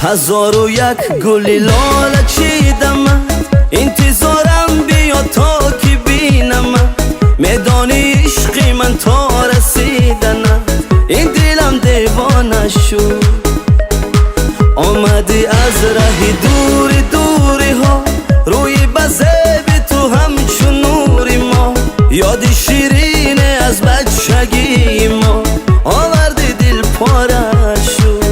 1001 گلی لاله چیدم، انتظارم بیا تا که بینم. میدانی عشقی من تا رسیدن، این دلم دیوانه شد. آمدی از راه دوری دوری ها، روی بزه تو همچون نوری ما. یاد شیرین از بچگی ما آوردی دل پاره شد.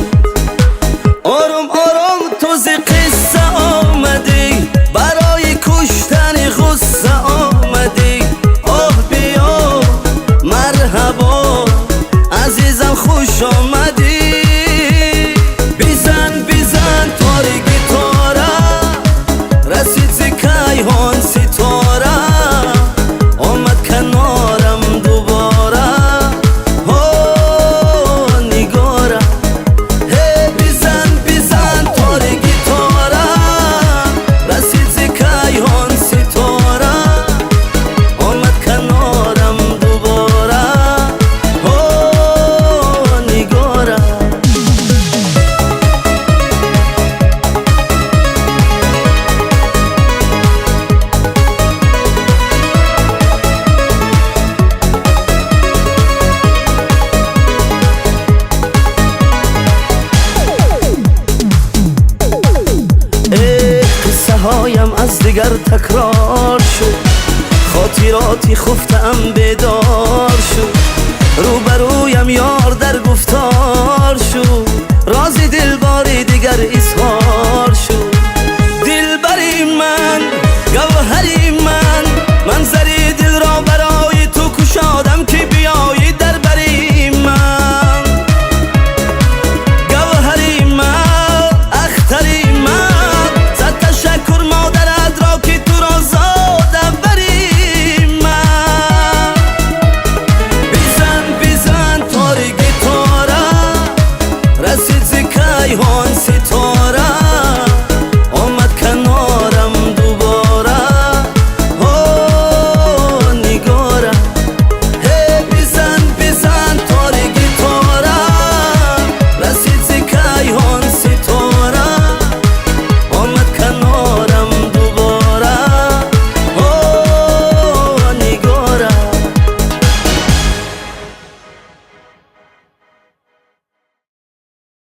آرام آرام تو ز قصه آمدی، برای کشتن غصه آمدی. آه بیا مرحبا عزیزم خوش آمدی. بزن بزن تار گیتاره، رسید ز کیهان ستاره. آمد کنارم دوباره نگاره. هی بزن بزن تار گیتاره، رسید ز کیهان ستاره. آمد کنارم دوباره نگاره. قصه هایم از دیگر تکرار شد، خاطراتی خفتم بیدار شد. روبرویم یار در گفتار شد، راز دل باری دیگر